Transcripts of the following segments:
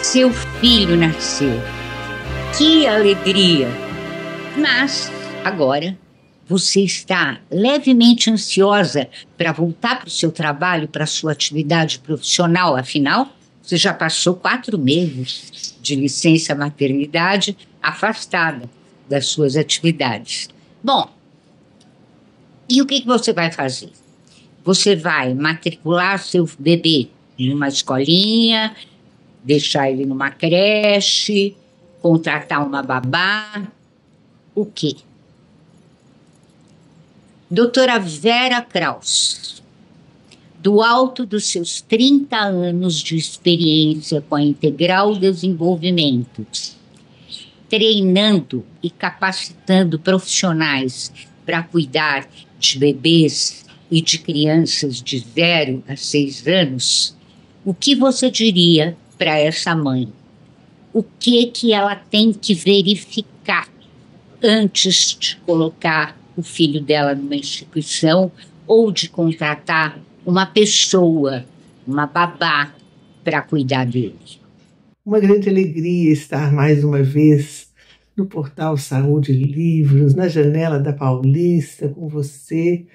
Seu filho nasceu. Que alegria! Mas agora você está levemente ansiosa para voltar para o seu trabalho, para a sua atividade profissional. Afinal, você já passou 4 meses de licença maternidade afastada das suas atividades. Bom, e o que você vai fazer? Você vai matricular seu bebê em uma escolinha, deixar ele numa creche, contratar uma babá, o quê? Doutora Vera Kraus, do alto dos seus 30 anos de experiência com a Integral Desenvolvimento, treinando e capacitando profissionais para cuidar de bebês e de crianças de 0 a 6 anos, o que você diria para essa mãe? O que ela tem que verificar antes de colocar o filho dela numa instituição ou de contratar uma pessoa, uma babá, para cuidar dele? Uma grande alegria estar mais uma vez no portal Saúde Livros, na janela da Paulista, com você,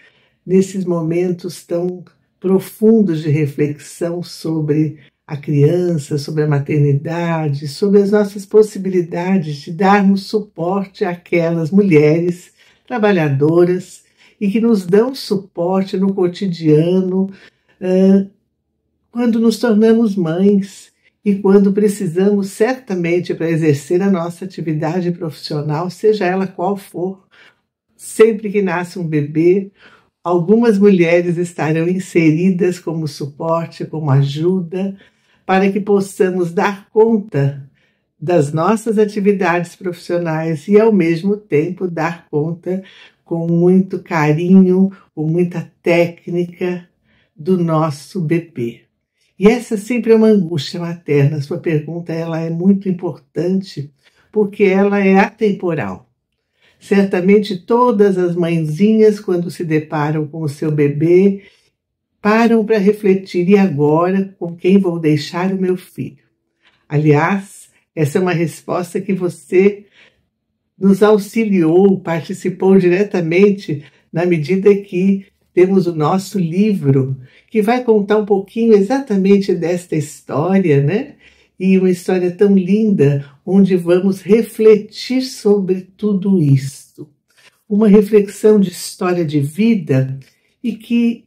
nesses momentos tão profundos de reflexão sobre a criança, sobre a maternidade, sobre as nossas possibilidades de darmos suporte àquelas mulheres trabalhadoras e que nos dão suporte no cotidiano quando nos tornamos mães e quando precisamos certamente para exercer a nossa atividade profissional, seja ela qual for. Sempre que nasce um bebê, algumas mulheres estarão inseridas como suporte, como ajuda, para que possamos dar conta das nossas atividades profissionais e, ao mesmo tempo, dar conta com muito carinho, com muita técnica do nosso bebê. E essa sempre é uma angústia materna. Sua pergunta ela é muito importante porque ela é atemporal. Certamente todas as mãezinhas, quando se deparam com o seu bebê, param para refletir: e agora, com quem vou deixar o meu filho? Aliás, essa é uma resposta que você nos auxiliou, participou diretamente, na medida que temos o nosso livro, que vai contar um pouquinho exatamente desta história, né? E uma história tão linda, onde vamos refletir sobre tudo isso. Uma reflexão de história de vida e que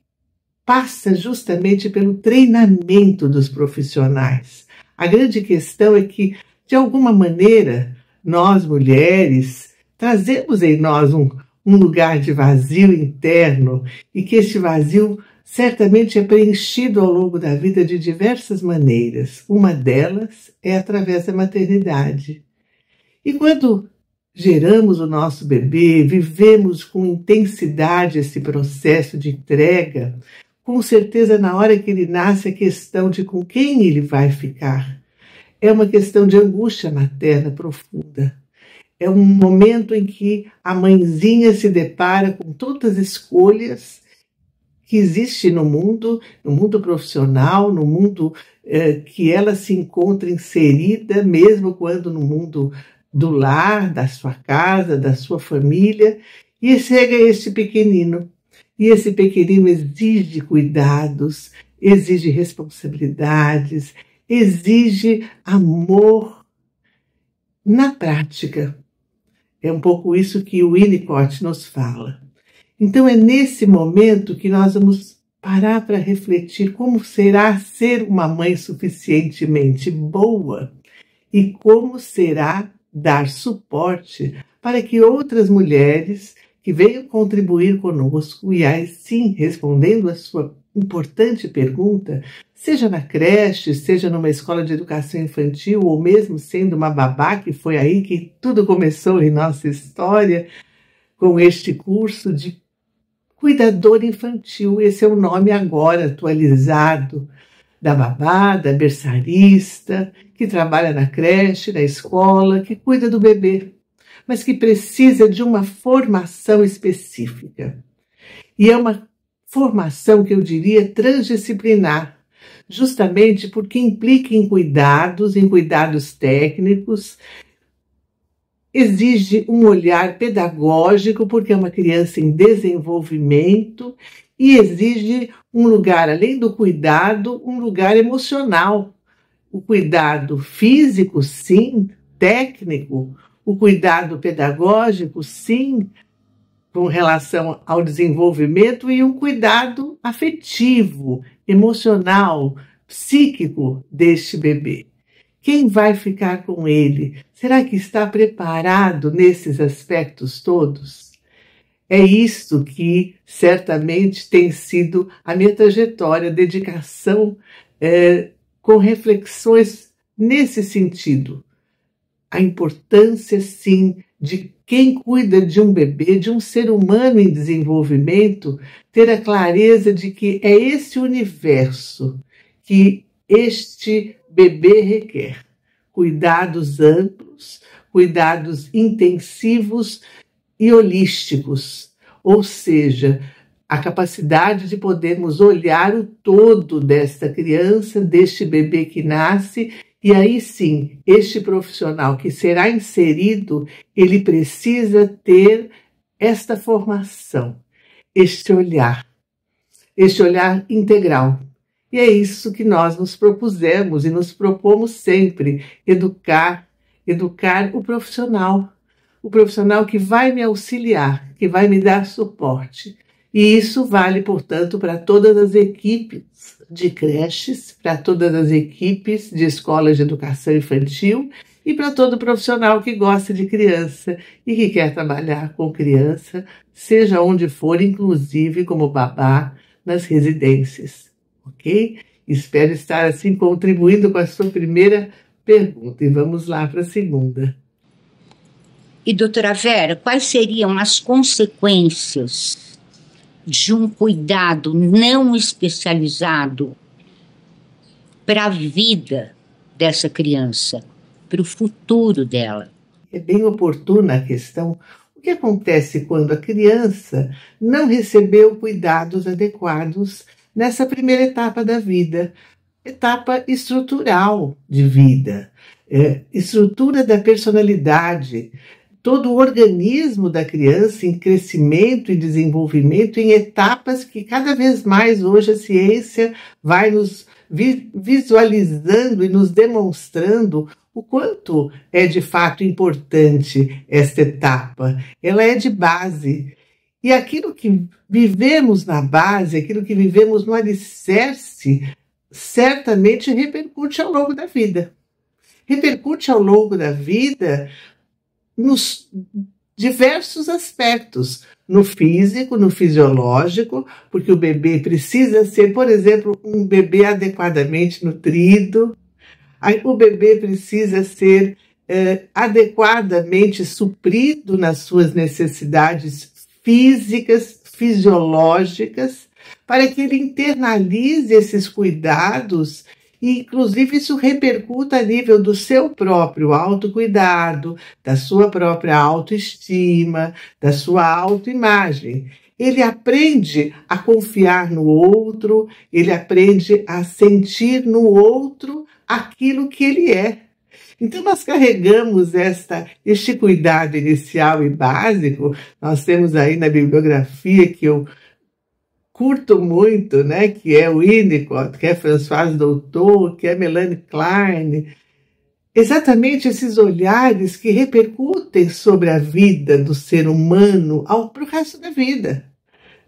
passa justamente pelo treinamento dos profissionais. A grande questão é que, de alguma maneira, nós mulheres trazemos em nós um lugar de vazio interno e que este vazio certamente é preenchido ao longo da vida de diversas maneiras. Uma delas é através da maternidade. E quando geramos o nosso bebê, vivemos com intensidade esse processo de entrega, com certeza na hora que ele nasce a questão de com quem ele vai ficar é uma questão de angústia materna profunda. É um momento em que a mãezinha se depara com todas as escolhas que existem no mundo profissional, no mundo que ela se encontra inserida, mesmo quando no mundo do lar, da sua casa, da sua família, e chega esse pequenino. E esse pequenino exige cuidados, exige responsabilidades, exige amor na prática. É um pouco isso que o Winnicott nos fala. Então é nesse momento que nós vamos parar para refletir como será ser uma mãe suficientemente boa e como será dar suporte para que outras mulheres que venham contribuir conosco e aí sim, respondendo a sua importante pergunta, seja na creche, seja numa escola de educação infantil ou mesmo sendo uma babá, que foi aí que tudo começou em nossa história, com este curso de cuidador infantil. Esse é o nome agora atualizado da babá, da berçarista, que trabalha na creche, na escola, que cuida do bebê, mas que precisa de uma formação específica. E é uma formação que eu diria transdisciplinar. justamente porque implica em cuidados técnicos, exige um olhar pedagógico, porque é uma criança em desenvolvimento, e exige um lugar, além do cuidado, um lugar emocional. O cuidado físico, sim, técnico, o cuidado pedagógico, sim, com relação ao desenvolvimento, e um cuidado afetivo, emocional, psíquico deste bebê. Quem vai ficar com ele? Será que está preparado nesses aspectos todos? É isto que certamente tem sido a minha trajetória, dedicação com reflexões nesse sentido. A importância, sim, de quem cuida de um bebê, de um ser humano em desenvolvimento, ter a clareza de que é esse universo que este bebê requer. Cuidados amplos, cuidados intensivos e holísticos, ou seja, a capacidade de podermos olhar o todo desta criança, deste bebê que nasce, e aí sim, este profissional que será inserido, ele precisa ter esta formação, este olhar integral. E é isso que nós nos propusemos e nos propomos sempre, educar o profissional que vai me auxiliar, que vai me dar suporte. E isso vale, portanto, para todas as equipes de creches, para todas as equipes de escolas de educação infantil e para todo profissional que gosta de criança e que quer trabalhar com criança, seja onde for, inclusive como babá nas residências, ok? Espero estar assim contribuindo com a sua primeira pergunta e vamos lá para a segunda. E, doutora Vera, quais seriam as consequências de um cuidado não especializado para a vida dessa criança, para o futuro dela? É bem oportuna a questão. O que acontece quando a criança não recebeu cuidados adequados nessa primeira etapa da vida? Etapa estrutural de vida, estrutura da personalidade, todo o organismo da criança em crescimento e desenvolvimento em etapas que cada vez mais hoje a ciência vai nos visualizando e nos demonstrando o quanto é de fato importante esta etapa. Ela é de base. E aquilo que vivemos na base, aquilo que vivemos no alicerce, certamente repercute ao longo da vida. Repercute ao longo da vida nos diversos aspectos, no físico, no fisiológico, porque o bebê precisa ser, por exemplo, um bebê adequadamente nutrido, o bebê precisa ser adequadamente suprido nas suas necessidades físicas, fisiológicas, para que ele internalize esses cuidados e, inclusive, isso repercuta a nível do seu próprio autocuidado, da sua própria autoestima, da sua autoimagem. Ele aprende a confiar no outro, ele aprende a sentir no outro aquilo que ele é. Então, nós carregamos este cuidado inicial e básico. Nós temos aí na bibliografia que eu curto muito, né, que é o Winnicott, que é Françoise Doutor, que é Melanie Klein. Exatamente esses olhares que repercutem sobre a vida do ser humano para o resto da vida,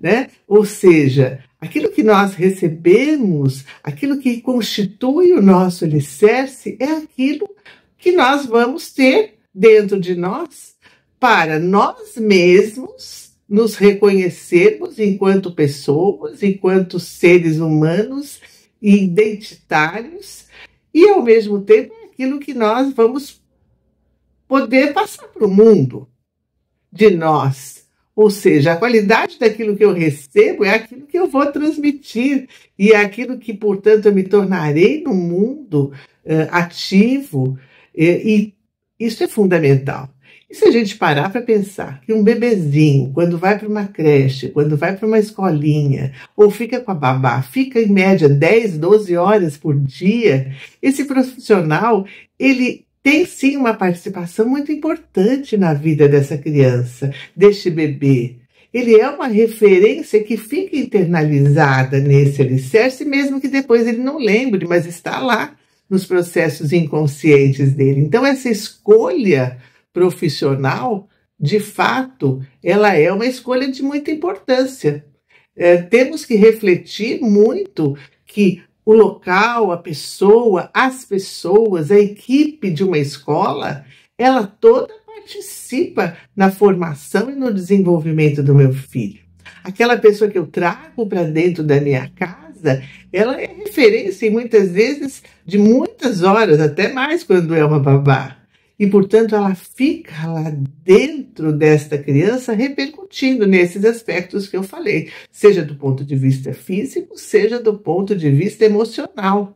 né? Ou seja, aquilo que nós recebemos, aquilo que constitui o nosso alicerce, é aquilo que nós vamos ter dentro de nós para nós mesmos nos reconhecermos enquanto pessoas, enquanto seres humanos identitários e, ao mesmo tempo, é aquilo que nós vamos poder passar para o mundo de nós. Ou seja, a qualidade daquilo que eu recebo é aquilo que eu vou transmitir e é aquilo que, portanto, eu me tornarei no mundo ativo e isso é fundamental. E se a gente parar para pensar que um bebezinho, quando vai para uma creche, quando vai para uma escolinha, ou fica com a babá, fica em média 10, 12 horas por dia, esse profissional, ele tem sim uma participação muito importante na vida dessa criança, deste bebê. Ele é uma referência que fica internalizada nesse alicerce, mesmo que depois ele não lembre, mas está lá nos processos inconscientes dele. Então, essa escolha profissional, de fato, ela é uma escolha de muita importância. Temos que refletir muito que o local, a pessoa, as pessoas, a equipe de uma escola, ela toda participa na formação e no desenvolvimento do meu filho. Aquela pessoa que eu trago para dentro da minha casa, ela é referência, e muitas vezes de muitas horas, até mais quando é uma babá. E, portanto, ela fica lá dentro desta criança repercutindo nesses aspectos que eu falei, seja do ponto de vista físico, seja do ponto de vista emocional.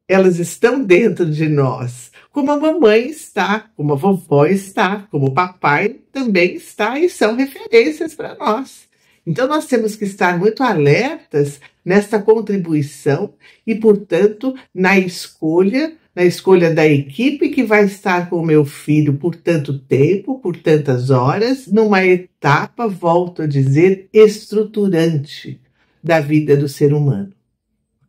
Elas estão dentro de nós, como a mamãe está, como a vovó está, como o papai também está, e são referências para nós. Então, nós temos que estar muito alertas nesta contribuição e, portanto, na escolha da equipe que vai estar com o meu filho por tanto tempo, por tantas horas, numa etapa, volto a dizer, estruturante da vida do ser humano.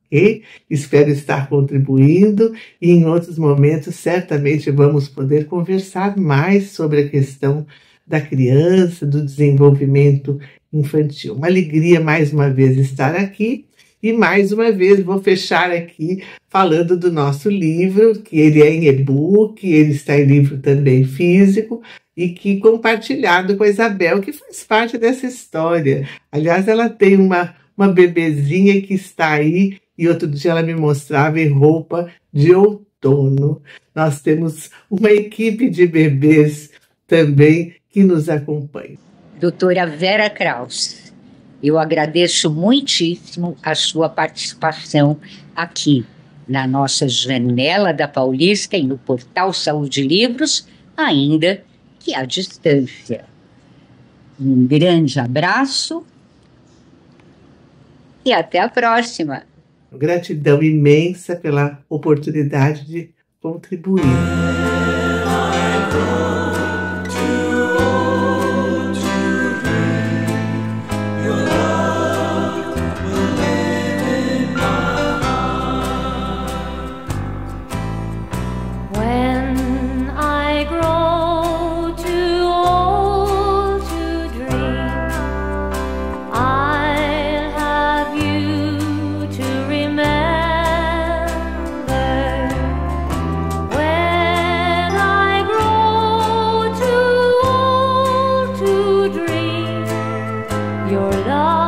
Okay? Espero estar contribuindo e em outros momentos certamente vamos poder conversar mais sobre a questão da criança, do desenvolvimento infantil. Uma alegria mais uma vez estar aqui. E mais uma vez vou fechar aqui falando do nosso livro, que ele é em e-book, ele está em livro também físico, e que compartilhado com a Isabel, que faz parte dessa história. Aliás, ela tem uma bebezinha que está aí, e outro dia ela me mostrava em roupa de outono. Nós temos uma equipe de bebês também que nos acompanha. Doutora Vera Kraus, eu agradeço muitíssimo a sua participação aqui na nossa Janela da Paulista e no portal Saúde Livros, ainda que à distância. Um grande abraço e até a próxima. Gratidão imensa pela oportunidade de contribuir. Your love